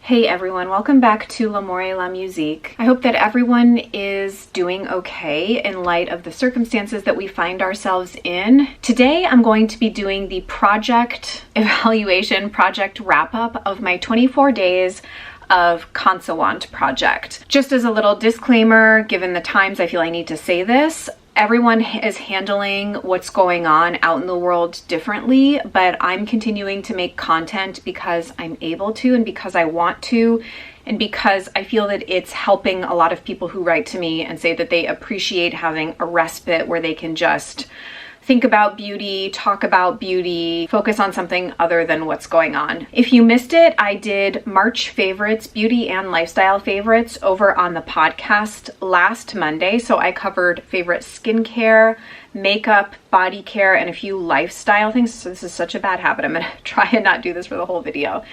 Hey everyone, welcome back to L'AMOUR La Musique. I hope that everyone is doing okay in light of the circumstances that we find ourselves in. Today I'm going to be doing the project evaluation, project wrap-up of my 24 days of Kansa project. Just as a little disclaimer, given the times I feel I need to say this, everyone is handling what's going on out in the world differently, but I'm continuing to make content because I'm able to and because I want to, and because I feel that it's helping a lot of people who write to me and say that they appreciate having a respite where they can just think about beauty, talk about beauty, focus on something other than what's going on. If you missed it, I did March favorites, beauty and lifestyle favorites over on the podcast last Monday. So I covered favorite skincare, makeup, body care, and a few lifestyle things. So this is such a bad habit. I'm gonna try and not do this for the whole video.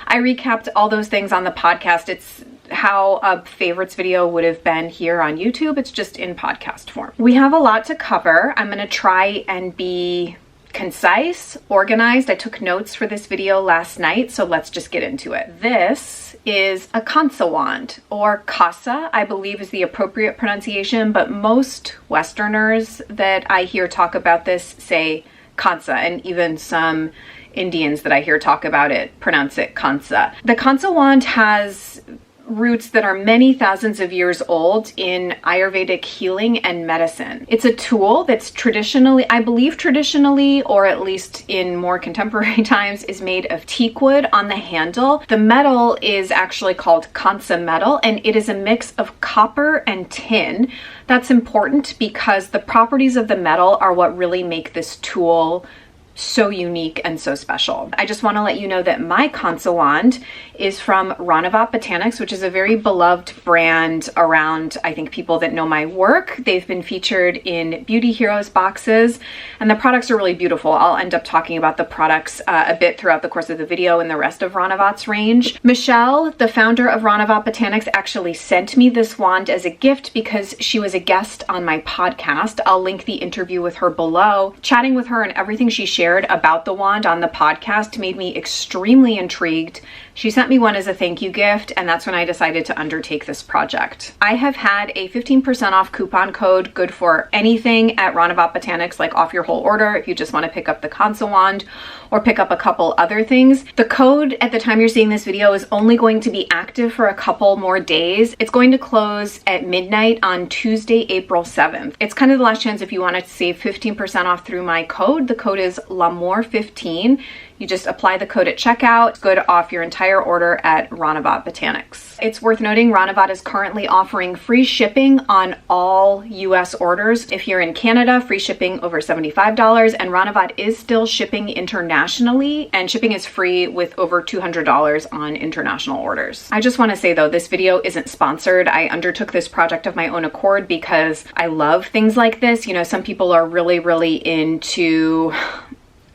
I recapped all those things on the podcast. It's how a favorites video would have been here on YouTube. It's just in podcast form. We have a lot to cover. I'm gonna try and be concise, organized. I took notes for this video last night, so let's just get into it. This is a Kansa wand, or Kasa, I believe is the appropriate pronunciation, but most Westerners that I hear talk about this say Kansa, and even some Indians that I hear talk about it pronounce it Kansa. The Kansa wand has roots that are many thousands of years old in Ayurvedic healing and medicine. It's a tool that's traditionally, I believe traditionally, or at least in more contemporary times, is made of teak wood on the handle. The metal is actually called Kansa metal, and it is a mix of copper and tin. That's important because the properties of the metal are what really make this tool so unique and so special. I just want to let you know that my Kansa wand is from Ranavat Botanics, which is a very beloved brand around, I think, people that know my work. They've been featured in Beauty Heroes boxes, and the products are really beautiful. I'll end up talking about the products a bit throughout the course of the video and the rest of Ranavat's range. Michelle, the founder of Ranavat Botanics, actually sent me this wand as a gift because she was a guest on my podcast. I'll link the interview with her below. Chatting with her and everything she shared about the wand on the podcast made me extremely intrigued. She sent me one as a thank you gift, and that's when I decided to undertake this project. I have had a 15% off coupon code, good for anything at Ranavat Botanics, like off your whole order if you just want to pick up the Kansa wand or pick up a couple other things. The code at the time you're seeing this video is only going to be active for a couple more days. It's going to close at midnight on Tuesday, April 7th. It's kind of the last chance if you want to save 15% off through my code. The code is LAMOUR15. You just apply the code at checkout. It's good off your entire order at Ranavat Botanics. It's worth noting Ranavat is currently offering free shipping on all US orders. If you're in Canada, free shipping over $75, and Ranavat is still shipping internationally, and shipping is free with over $200 on international orders. I just want to say though, this video isn't sponsored. I undertook this project of my own accord because I love things like this. You know, some people are really into,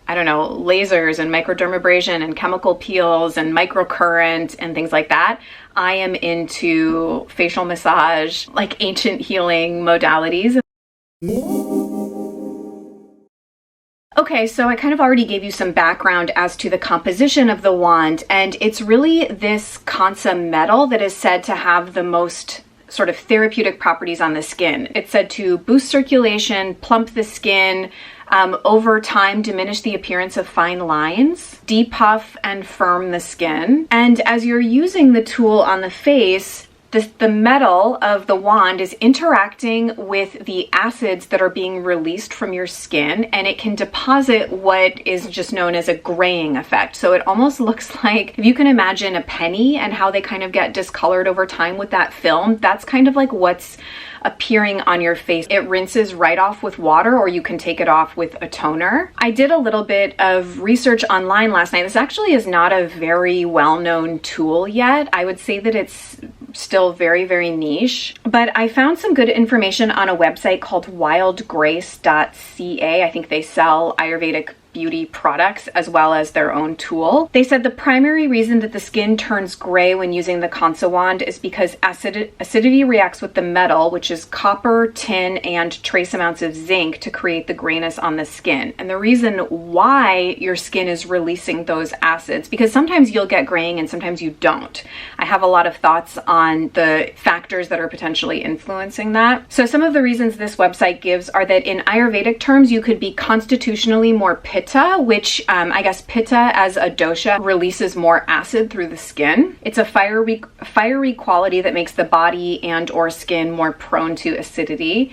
I don't know, lasers and microdermabrasion and chemical peels and microcurrent and things like that. I am into facial massage, like ancient healing modalities. Okay, so I kind of already gave you some background as to the composition of the wand, and it's really this Kansa metal that is said to have the most sort of therapeutic properties on the skin. It's said to boost circulation, plump the skin, over time diminish the appearance of fine lines, depuff and firm the skin. And as you're using the tool on the face, the metal of the wand is interacting with the acids that are being released from your skin, and it can deposit what is just known as a graying effect. So it almost looks like, if you can imagine a penny and how they kind of get discolored over time with that film, that's kind of like what's appearing on your face. It rinses right off with water, or you can take it off with a toner. I did a little bit of research online last night. This actually is not a very well-known tool yet. I would say that it's still very niche, but I found some good information on a website called wildgrace.ca. I think they sell Ayurvedic Beauty products as well as their own tool. They said the primary reason that the skin turns gray when using the Kansa wand is because acidity reacts with the metal, which is copper, tin, and trace amounts of zinc to create the grayness on the skin. And the reason why your skin is releasing those acids, because sometimes you'll get graying and sometimes you don't. I have a lot of thoughts on the factors that are potentially influencing that. So some of the reasons this website gives are that in Ayurvedic terms, you could be constitutionally more pitta, which I guess pitta as a dosha releases more acid through the skin. It's a fiery quality that makes the body and or skin more prone to acidity.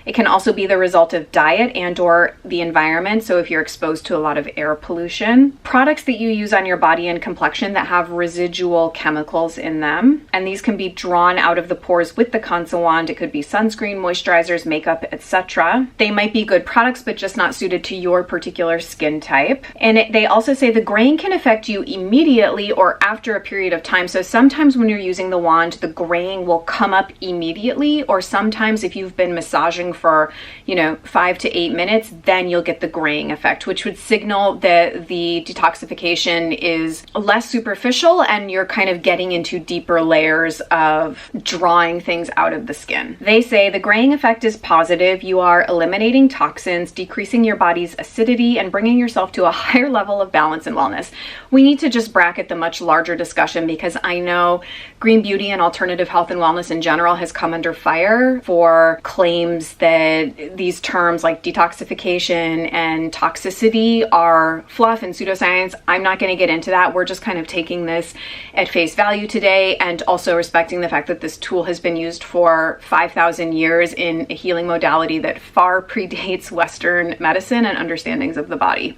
It can also be the result of diet and or the environment. So if you're exposed to a lot of air pollution, products that you use on your body and complexion that have residual chemicals in them, and these can be drawn out of the pores with the Kansa wand. It could be sunscreen, moisturizers, makeup, etc. They might be good products, but just not suited to your particular skin type. And they also say the graying can affect you immediately or after a period of time. So sometimes when you're using the wand, the graying will come up immediately, or sometimes if you've been massaging for 5 to 8 minutes, then you'll get the graying effect, which would signal that the detoxification is less superficial and you're kind of getting into deeper layers of drawing things out of the skin. They say the graying effect is positive. You are eliminating toxins, decreasing your body's acidity, and bringing yourself to a higher level of balance and wellness. We need to just bracket the much larger discussion, because I know green beauty and alternative health and wellness in general has come under fire for claims that these terms like detoxification and toxicity are fluff and pseudoscience. I'm not going to get into that. We're just kind of taking this at face value today, and also respecting the fact that this tool has been used for 5,000 years in a healing modality that far predates Western medicine and understandings of the body.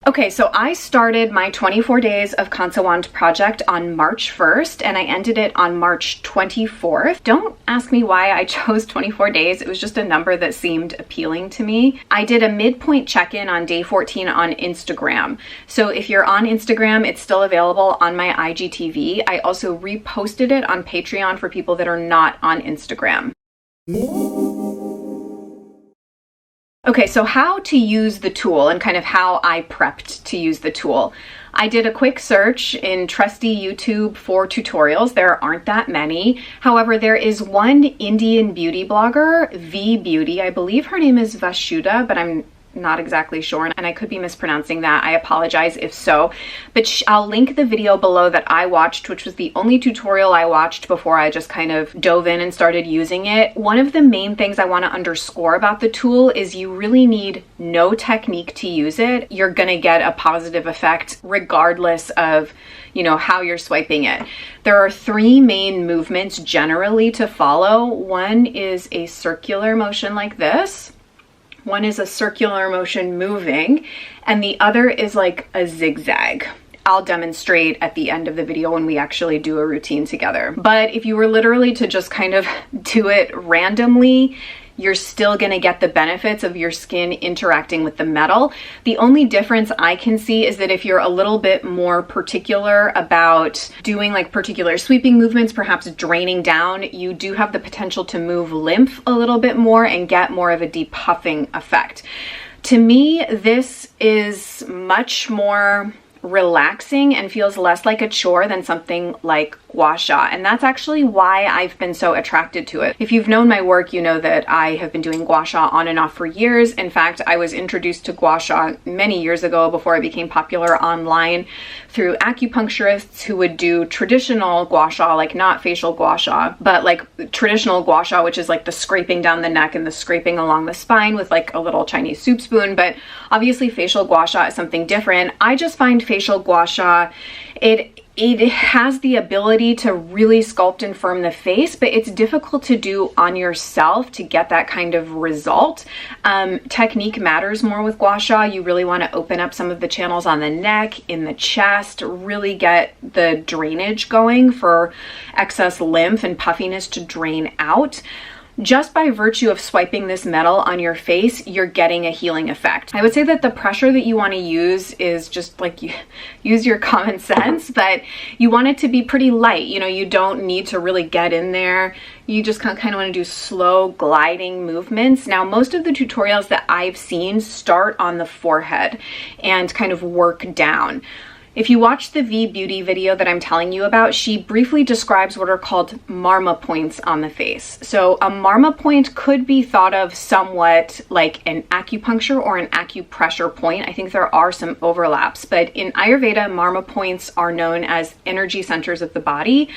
Okay, so I started my 24 days of Kansa wand project on March 1st, and I ended it on March 24th. Don't ask me why I chose 24 days. It was just a number that seemed appealing to me. I did a midpoint check-in on day 14 on Instagram. So if you're on Instagram, it's still available on my IGTV. I also reposted it on Patreon for people that are not on Instagram. Okay, so how to use the tool and kind of how I prepped to use the tool. I did a quick search in trusty YouTube for tutorials. There aren't that many. However, there is one Indian beauty blogger, VBeauty. I believe her name is Vashuda, but I'm not exactly sure, and I could be mispronouncing that. I apologize if so, but I'll link the video below that I watched, which was the only tutorial I watched before I just kind of dove in and started using it. One of the main things I want to underscore about the tool is you really need no technique to use it. You're gonna get a positive effect regardless of how you're swiping it. There are 3 main movements generally to follow. One is a circular motion like this. One is a circular motion moving, and the other is like a zigzag. I'll demonstrate at the end of the video when we actually do a routine together. But if you were literally to just kind of do it randomly, you're still gonna get the benefits of your skin interacting with the metal. The only difference I can see is that if you're a little bit more particular about doing like particular sweeping movements, perhaps draining down, you do have the potential to move lymph a little bit more and get more of a depuffing effect. To me, this is much more relaxing and feels less like a chore than something like gua sha, and that's actually why I've been so attracted to it. If you've known my work, you know that I have been doing gua sha on and off for years. In fact, I was introduced to gua sha many years ago before it became popular online through acupuncturists who would do traditional gua sha, like not facial gua sha, but like traditional gua sha, which is like the scraping down the neck and the scraping along the spine with like a little Chinese soup spoon. But obviously facial gua sha is something different. I just find facial gua sha, it has the ability to really sculpt and firm the face, but it's difficult to do on yourself to get that kind of result. Technique matters more with gua sha. You really want to open up some of the channels on the neck, in the chest, really get the drainage going for excess lymph and puffiness to drain out. just by virtue of swiping this metal on your face, you're getting a healing effect. I would say that the pressure that you want to use is just like, use your common sense, but you want it to be pretty light. You know, you don't need to really get in there. You just kind of want to do slow gliding movements. Now, most of the tutorials that I've seen start on the forehead and kind of work down. If you watch the VBeauty video that I'm telling you about, she briefly describes what are called Marma points on the face. So a Marma point could be thought of somewhat like an acupuncture or an acupressure point. I think there are some overlaps, but in Ayurveda, Marma points are known as energy centers of the body.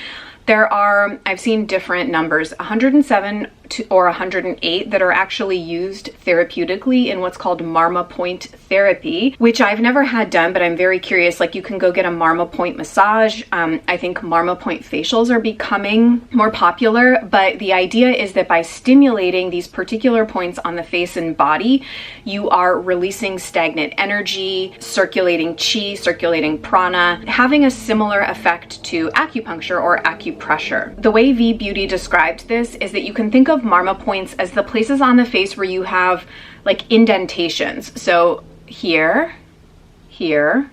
There are, I've seen different numbers, 107 or 108 that are actually used therapeutically in what's called Marma point therapy, which I've never had done, but I'm very curious. Like, you can go get a Marma point massage. I think Marma point facials are becoming more popular, but the idea is that by stimulating these particular points on the face and body, you are releasing stagnant energy, circulating chi, circulating prana, having a similar effect to acupuncture or acupressure. The way VBeauty described this is that you can think of Marma points as the places on the face where you have like indentations. So here, here,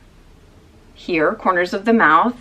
here, corners of the mouth,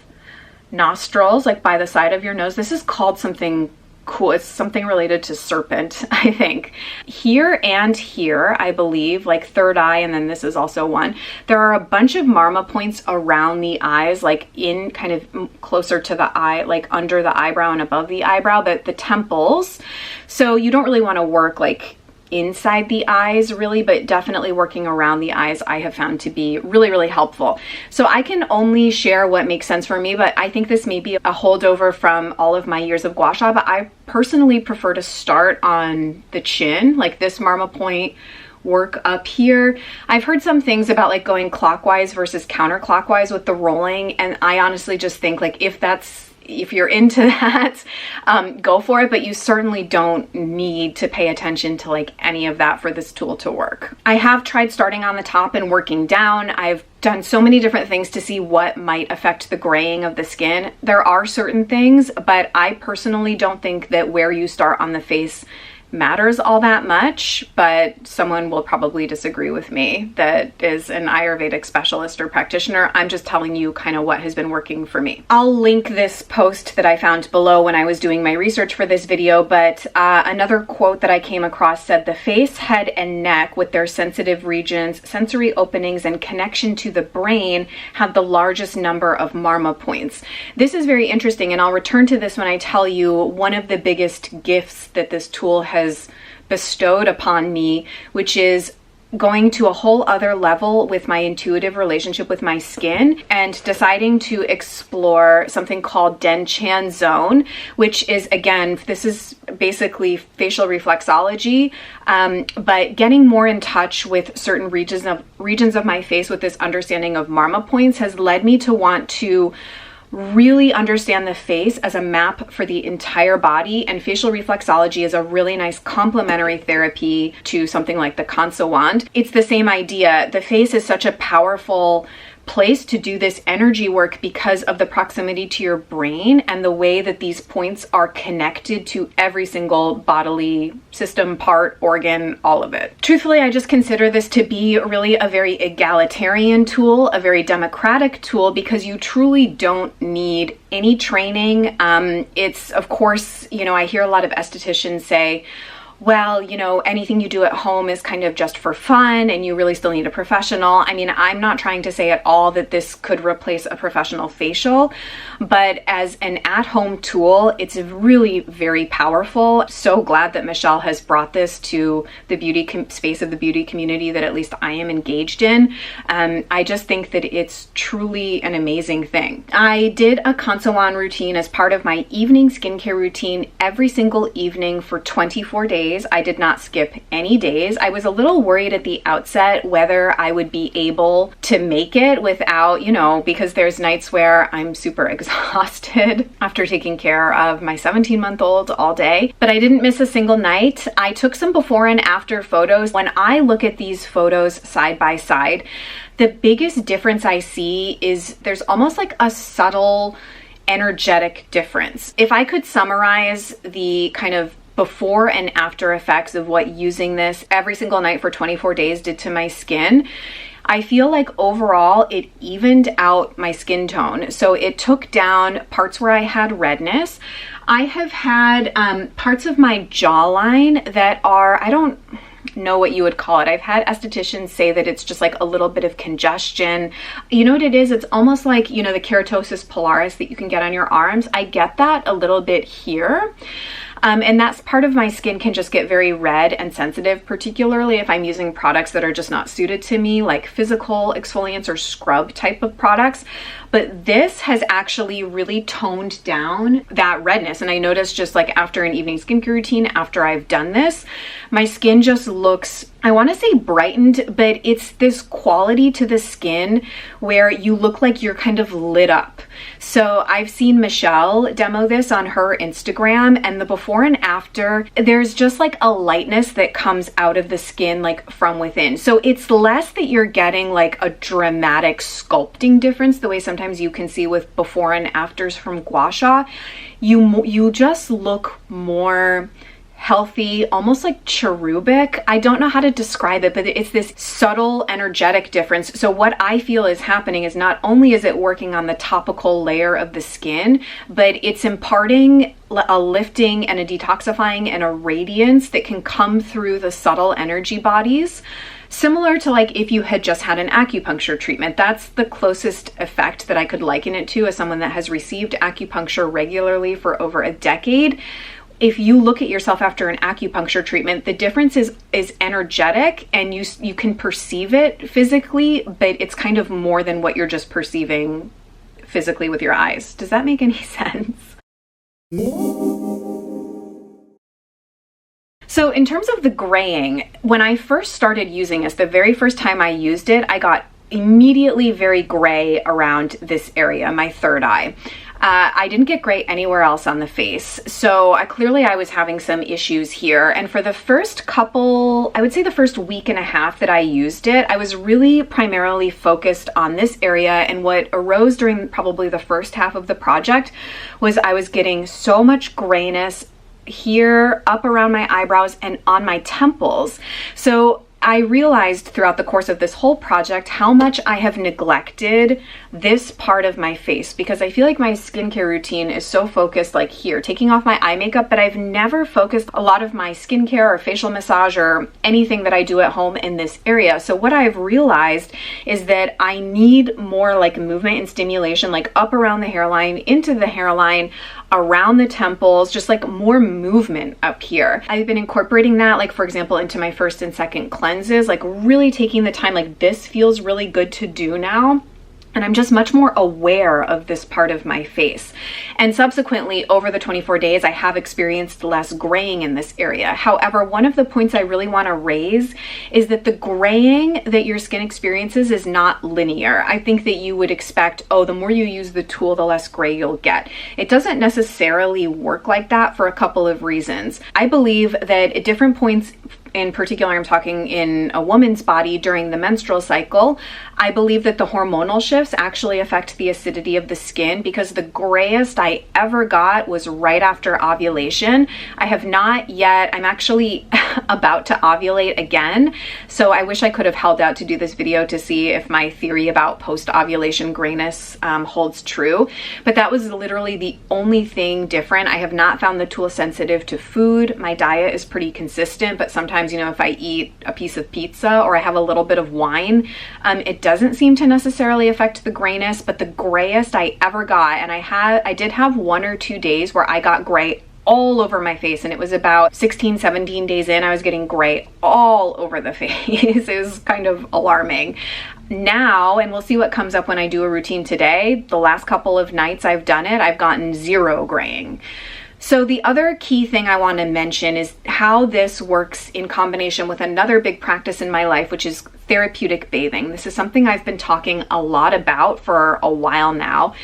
nostrils, like by the side of your nose. This is called something cool. It's something related to serpent, I think. Here and here, I believe, like third eye, and then this is also one. There are a bunch of Marma points around the eyes, like in kind of closer to the eye, like under the eyebrow and above the eyebrow, but the temples. So you don't really want to work like inside the eyes really, but definitely working around the eyes I have found to be really, really helpful. So I can only share what makes sense for me, but I think this may be a holdover from all of my years of gua sha, but I personally prefer to start on the chin, like this Marma point, work up here. I've heard some things about like going clockwise versus counterclockwise with the rolling, and I honestly just think like if you're into that, go for it, but you certainly don't need to pay attention to like any of that for this tool to work. I have tried starting on the top and working down. I've done so many different things to see what might affect the graying of the skin. There are certain things, but I personally don't think that where you start on the face matters all that much, but someone will probably disagree with me that is an Ayurvedic specialist or practitioner. I'm just telling you kind of what has been working for me. I'll link this post that I found below when I was doing my research for this video, but another quote that I came across said, "The face, head, and neck with their sensitive regions, sensory openings, and connection to the brain have the largest number of Marma points." This is very interesting, and I'll return to this when I tell you one of the biggest gifts that this tool has bestowed upon me, which is going to a whole other level with my intuitive relationship with my skin and deciding to explore something called Den Chan Zone, which is, again, this is basically facial reflexology, but getting more in touch with certain regions of my face with this understanding of Marma points has led me to want to really understand the face as a map for the entire body, and facial reflexology is a really nice complementary therapy to something like the Kansa wand. It's the same idea. The face is such a powerful place to do this energy work because of the proximity to your brain and the way that these points are connected to every single bodily system, part, organ, all of it. Truthfully, I just consider this to be really a very egalitarian tool, a very democratic tool, because you truly don't need any training. It's, of course, you know, I hear a lot of estheticians say, well, you know, anything you do at home is kind of just for fun and you really still need a professional. I mean, I'm not trying to say at all that this could replace a professional facial, but as an at-home tool, it's really very powerful. So glad that Michelle has brought this to the beauty space of the beauty community that at least I am engaged in. I just think that it's truly an amazing thing. I did a Kansa wand routine as part of my evening skincare routine every single evening for 24 days. I did not skip any days. I was a little worried at the outset whether I would be able to make it without, you know, because there's nights where I'm super exhausted after taking care of my 17-month-old all day, but I didn't miss a single night. I took some before and after photos. When I look at these photos side by side, the biggest difference I see is there's almost like a subtle energetic difference. If I could summarize the kind of before and after effects of what using this every single night for 24 days did to my skin, I feel like overall it evened out my skin tone. So it took down parts where I had redness. I have had parts of my jawline that are, I don't know what you would call it. I've had estheticians say that it's just like a little bit of congestion. You know what it is? It's almost like, you know, the keratosis pilaris that you can get on your arms. I get that a little bit here. And that's part of my skin can just get very red and sensitive, particularly if I'm using products that are just not suited to me, like physical exfoliants or scrub type of products. But this has actually really toned down that redness. And I noticed just like after an evening skincare routine, after I've done this, my skin just looks, I want to say brightened, but it's this quality to the skin where you look like you're kind of lit up. So I've seen Michelle demo this on her Instagram, and the before and after, there's just like a lightness that comes out of the skin like from within. So it's less that you're getting like a dramatic sculpting difference the way sometimes you can see with before and afters from gua sha. You just look more healthy, almost like cherubic. I don't know how to describe it, but it's this subtle energetic difference. So what I feel is happening is not only is it working on the topical layer of the skin, but it's imparting a lifting and a detoxifying and a radiance that can come through the subtle energy bodies. Similar to like if you had just had an acupuncture treatment. That's the closest effect that I could liken it to as someone that has received acupuncture regularly for over a decade. If you look at yourself after an acupuncture treatment, the difference is energetic, and you can perceive it physically, but it's kind of more than what you're just perceiving physically with your eyes. Does that make any sense? So in terms of the graying, when I first started using this, the very first time I used it, I got immediately very gray around this area, my third eye. I didn't get gray anywhere else on the face. So I was having some issues here. And for the first couple, I would say the first week and a half that I used it, I was really primarily focused on this area. And what arose during probably the first half of the project was I was getting so much grayness here, up around my eyebrows and on my temples. So I realized throughout the course of this whole project how much I have neglected this part of my face, because I feel like my skincare routine is so focused like here, taking off my eye makeup, but I've never focused a lot of my skincare or facial massage or anything that I do at home in this area. So what I've realized is that I need more like movement and stimulation, like up around the hairline, into the hairline, around the temples, just like more movement up here. I've been incorporating that, like for example, into my first and second cleanses, like really taking the time, like this feels really good to do now. And I'm just much more aware of this part of my face. And subsequently, over the 24 days, I have experienced less graying in this area. However, one of the points I really want to raise is that the graying that your skin experiences is not linear. I think that you would expect, oh, the more you use the tool, the less gray you'll get. It doesn't necessarily work like that for a couple of reasons. I believe that at different points, in particular, I'm talking in a woman's body during the menstrual cycle, I believe that the hormonal shifts actually affect the acidity of the skin, because the grayest I ever got was right after ovulation. I have not yet, I'm actually about to ovulate again. So I wish I could have held out to do this video to see if my theory about post-ovulation grayness holds true. But that was literally the only thing different. I have not found the tool sensitive to food. My diet is pretty consistent, but sometimes, you know, if I eat a piece of pizza or I have a little bit of wine, it doesn't seem to necessarily affect the grayness. But the grayest I ever got, and I did have 1 or 2 days where I got gray all over my face, and it was about 16, 17 days in, I was getting gray all over the face. It was kind of alarming. Now, and we'll see what comes up when I do a routine today, the last couple of nights I've done it, I've gotten 0 graying. So the other key thing I want to mention is how this works in combination with another big practice in my life, which is therapeutic bathing. This is something I've been talking a lot about for a while now.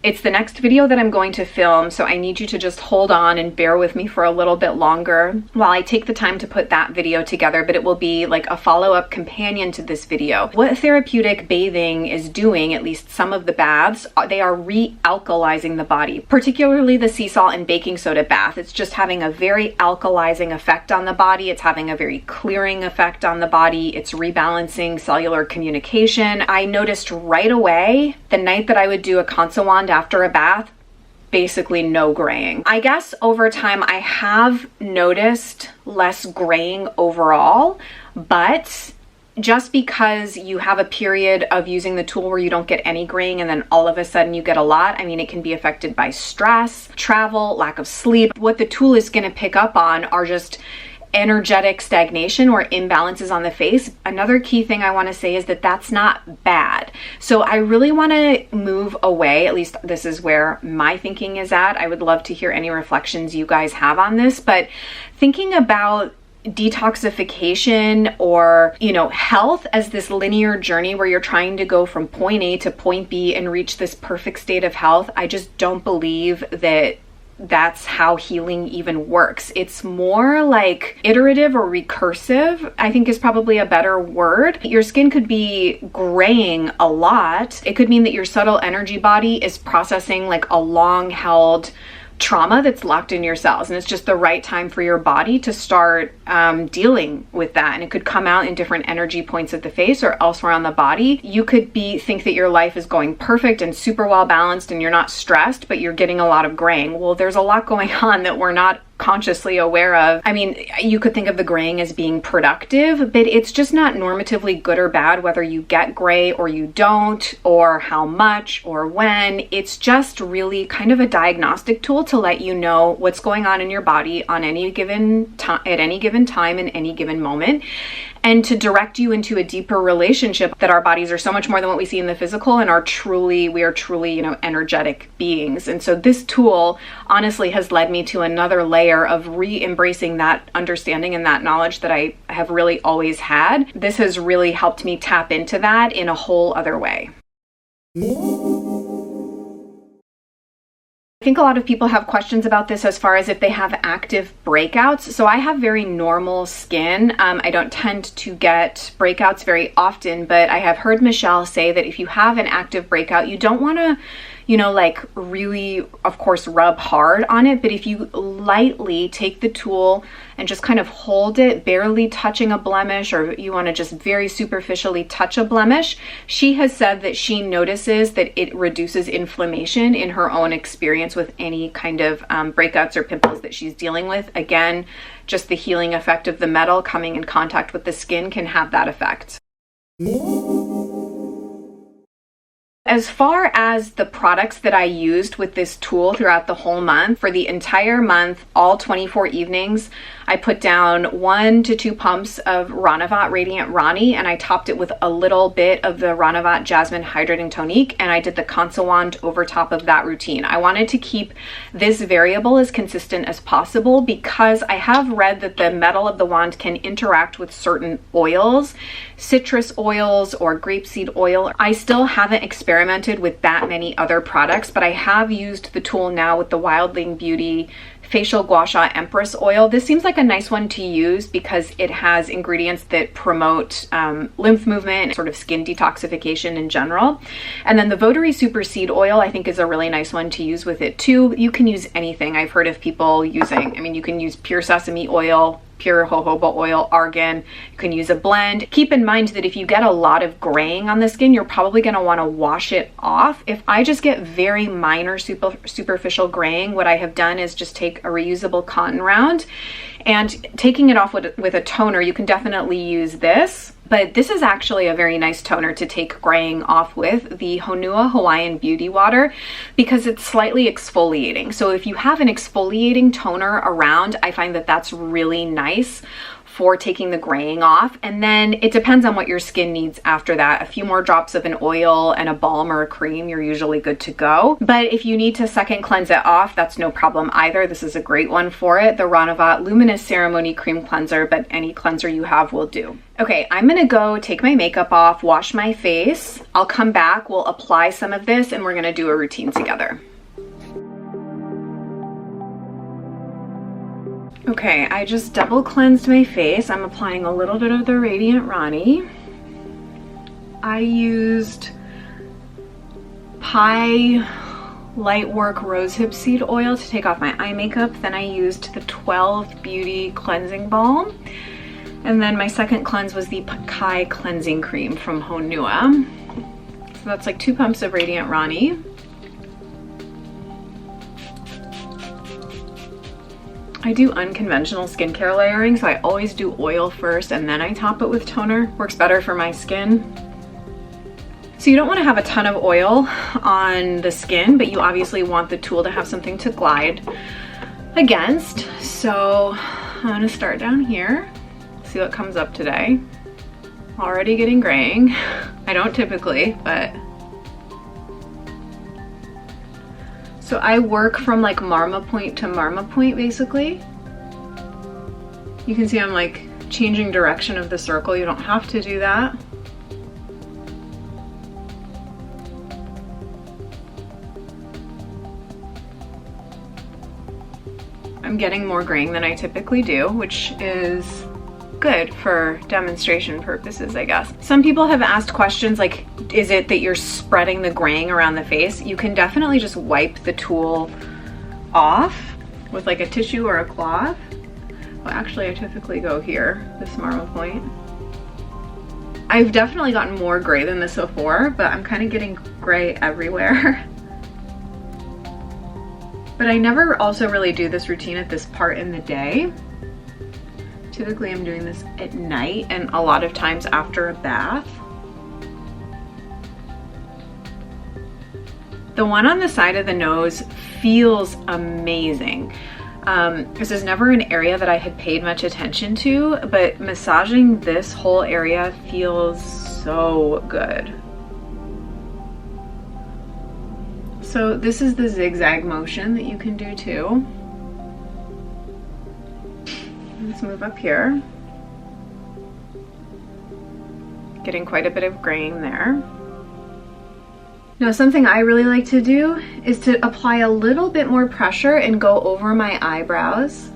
It's the next video that I'm going to film, so I need you to just hold on and bear with me for a little bit longer while I take the time to put that video together, but it will be like a follow-up companion to this video. What therapeutic bathing is doing, at least some of the baths, they are re-alkalizing the body, particularly the sea salt and baking soda bath. It's just having a very alkalizing effect on the body. It's having a very clearing effect on the body. It's rebalancing cellular communication. I noticed right away the night that I would do a Kansa wand after a bath, basically no graying. I guess over time I have noticed less graying overall, but just because you have a period of using the tool where you don't get any graying and then all of a sudden you get a lot, I mean, it can be affected by stress, travel, lack of sleep. What the tool is going to pick up on are just energetic stagnation or imbalances on the face. Another key thing I want to say is that that's not bad. So I really want to move away, at least this is where my thinking is at. I would love to hear any reflections you guys have on this, but thinking about detoxification or, you know, health as this linear journey where you're trying to go from point A to point B and reach this perfect state of health, I just don't believe that that's how healing even works. It's more like iterative or recursive, I think is probably a better word. Your skin could be graying a lot. It could mean that your subtle energy body is processing like a long held trauma that's locked in your cells, and it's just the right time for your body to start dealing with that. And it could come out in different energy points of the face or elsewhere on the body. You could think that your life is going perfect and super well balanced and you're not stressed, but you're getting a lot of graying. Well, there's a lot going on that we're not consciously aware of. I mean, you could think of the graying as being productive, but it's just not normatively good or bad whether you get gray or you don't, or how much or when. It's just really kind of a diagnostic tool to let you know what's going on in your body on any given time, at any given time, in any given moment, and to direct you into a deeper relationship that our bodies are so much more than what we see in the physical and we are truly, you know, energetic beings. And so this tool honestly has led me to another layer of re-embracing that understanding and that knowledge that I have really always had. This has really helped me tap into that in a whole other way. I think a lot of people have questions about this as far as if they have active breakouts. So I have very normal skin. I don't tend to get breakouts very often, but I have heard Michelle say that if you have an active breakout, you don't want to, you know, like really, of course, rub hard on it, but if you lightly take the tool and just kind of hold it, barely touching a blemish, or you want to just very superficially touch a blemish, she has said that she notices that it reduces inflammation in her own experience with any kind of breakouts or pimples that she's dealing with. Again, just the healing effect of the metal coming in contact with the skin can have that effect. As far as the products that I used with this tool throughout the whole month, for the entire month, all 24 evenings, I put down 1 to 2 pumps of Ranavat Radiant Rani, and I topped it with a little bit of the Ranavat Jasmine Hydrating Tonique, and I did the Kansa wand over top of that routine. I wanted to keep this variable as consistent as possible because I have read that the metal of the wand can interact with certain oils, citrus oils or grapeseed oil. I still haven't experimented with that many other products, but I have used the tool now with the Wildling Beauty Facial Gua Sha Empress oil. This seems like a nice one to use because it has ingredients that promote lymph movement, sort of skin detoxification in general. And then the Votary Super Seed oil I think is a really nice one to use with it too. You can use anything. I've heard of people using, I mean, you can use pure sesame oil, pure jojoba oil, argan. You can use a blend. Keep in mind that if you get a lot of graying on the skin, you're probably going to want to wash it off. If I just get very minor superficial graying, what I have done is just take a reusable cotton round and taking it off with a toner. You can definitely use this, but this is actually a very nice toner to take graying off with, the Honua Hawaiian Beauty Water, because it's slightly exfoliating. So if you have an exfoliating toner around, I find that that's really nice for taking the graying off. And then it depends on what your skin needs after that. A few more drops of an oil and a balm or a cream, you're usually good to go. But if you need to second cleanse it off, that's no problem either. This is a great one for it, the Ranavat Luminous Ceremony Cream Cleanser, but any cleanser you have will do. Okay, I'm gonna go take my makeup off, wash my face. I'll come back, we'll apply some of this, and we're gonna do a routine together. Okay, I just double cleansed my face. I'm applying a little bit of the Radiant Rani. I used Pi Lightwork Rosehip Seed Oil to take off my eye makeup. Then I used the 12 Beauty Cleansing Balm. And then my second cleanse was the Pakai Cleansing Cream from Honua. So that's like 2 pumps of Radiant Rani. I do unconventional skincare layering, so I always do oil first and then I top it with toner. Works better for my skin. So you don't want to have a ton of oil on the skin, but you obviously want the tool to have something to glide against. So I'm gonna start down here, see what comes up today. Already getting graying. I don't typically, but. So I work from like Marma point to Marma point, basically. You can see I'm like changing direction of the circle. You don't have to do that. I'm getting more graying than I typically do, which is good for demonstration purposes, I guess. Some people have asked questions like, is it that you're spreading the graying around the face? You can definitely just wipe the tool off with like a tissue or a cloth. Well, actually I typically go here, this Marma point. I've definitely gotten more gray than this before, but I'm kind of getting gray everywhere. But I never also really do this routine at this part in the day. Typically I'm doing this at night and a lot of times after a bath. The one on the side of the nose feels amazing. This is never an area that I had paid much attention to, but massaging this whole area feels so good. So this is the zigzag motion that you can do too. Let's move up here. Getting quite a bit of graying there. Now something I really like to do is to apply a little bit more pressure and go over my eyebrows,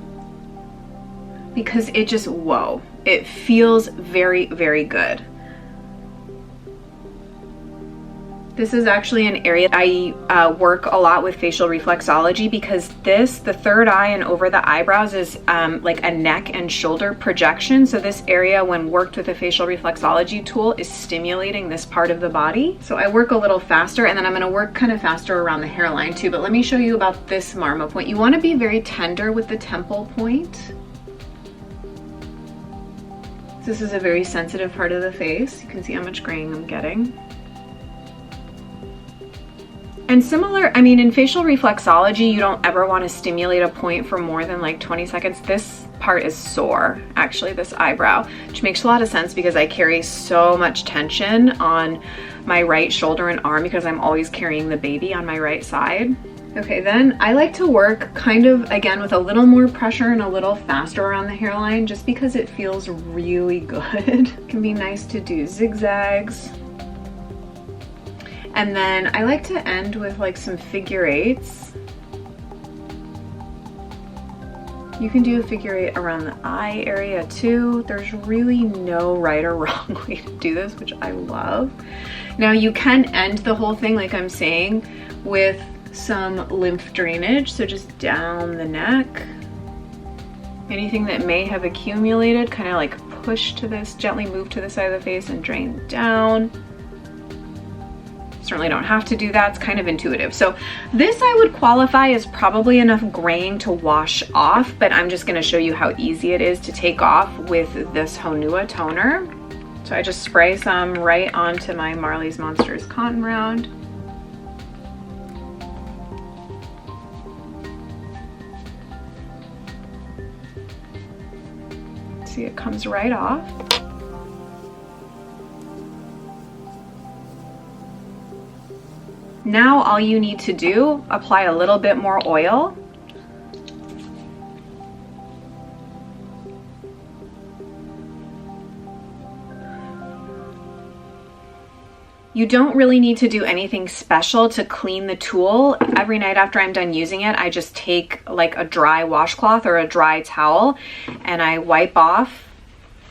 because it just, whoa, it feels very, very good. This is actually an area I work a lot with facial reflexology, because this, the third eye and over the eyebrows, is like a neck and shoulder projection. So this area, when worked with a facial reflexology tool, is stimulating this part of the body. So I work a little faster, and then I'm gonna work kind of faster around the hairline too. But let me show you about this Marma point. You wanna be very tender with the temple point. This is a very sensitive part of the face. You can see how much graying I'm getting. And similar, I mean, in facial reflexology, you don't ever want to stimulate a point for more than like 20 seconds. This part is sore, actually, this eyebrow, which makes a lot of sense because I carry so much tension on my right shoulder and arm because I'm always carrying the baby on my right side. Okay, then I like to work kind of, again, with a little more pressure and a little faster around the hairline just because it feels really good. It can be nice to do zigzags. And then I like to end with like some figure eights. You can do a figure eight around the eye area too. There's really no right or wrong way to do this, which I love. Now you can end the whole thing, like I'm saying, with some lymph drainage. So just down the neck. Anything that may have accumulated, kind of like push to this, gently move to the side of the face and drain down. Certainly don't have to do that, it's kind of intuitive. So this I would qualify as probably enough graying to wash off, but I'm just gonna show you how easy it is to take off with this Honua toner. So I just spray some right onto my Marley's Monsters cotton round. See, it comes right off. Now all you need to do, apply a little bit more oil. You don't really need to do anything special to clean the tool. Every night after I'm done using it, I just take like a dry washcloth or a dry towel and I wipe off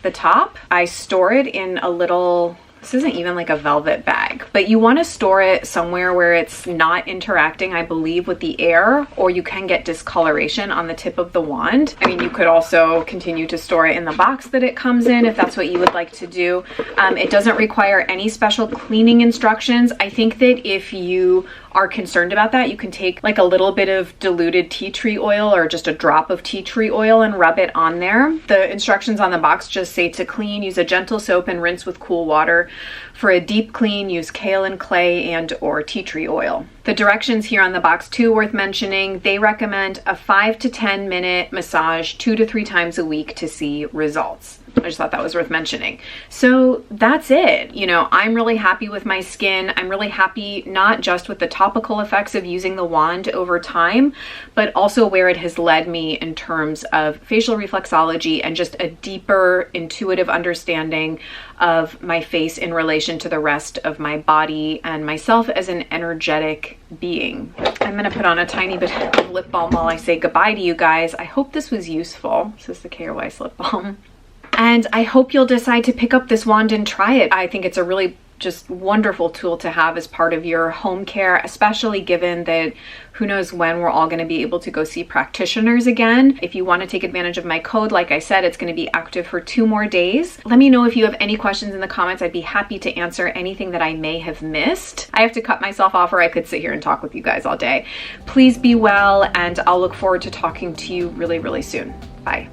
the top. I store it in a little, this isn't even like a velvet bag, but you want to store it somewhere where it's not interacting, I believe, with the air, or you can get discoloration on the tip of the wand. I mean, you could also continue to store it in the box that it comes in if that's what you would like to do. It doesn't require any special cleaning instructions. I think that if you are concerned about that, you can take like a little bit of diluted tea tree oil or just a drop of tea tree oil and rub it on there. The instructions on the box just say to clean, use a gentle soap and rinse with cool water. For a deep clean, use kaolin clay and or tea tree oil. The directions here on the box too worth mentioning. They recommend a 5 to 10 minute massage 2 to 3 times a week to see results. I just thought that was worth mentioning. So that's it. You know, I'm really happy with my skin. I'm really happy not just with the topical effects of using the wand over time, but also where it has led me in terms of facial reflexology and just a deeper intuitive understanding of my face in relation to the rest of my body and myself as an energetic being. I'm gonna put on a tiny bit of lip balm while I say goodbye to you guys. I hope this was useful. This is the Care Wise lip balm. And I hope you'll decide to pick up this wand and try it. I think it's a really just wonderful tool to have as part of your home care, especially given that who knows when we're all going to be able to go see practitioners again. If you want to take advantage of my code, like I said, it's going to be active for 2 more days. Let me know if you have any questions in the comments. I'd be happy to answer anything that I may have missed. I have to cut myself off or I could sit here and talk with you guys all day. Please be well, and I'll look forward to talking to you really, really soon. Bye.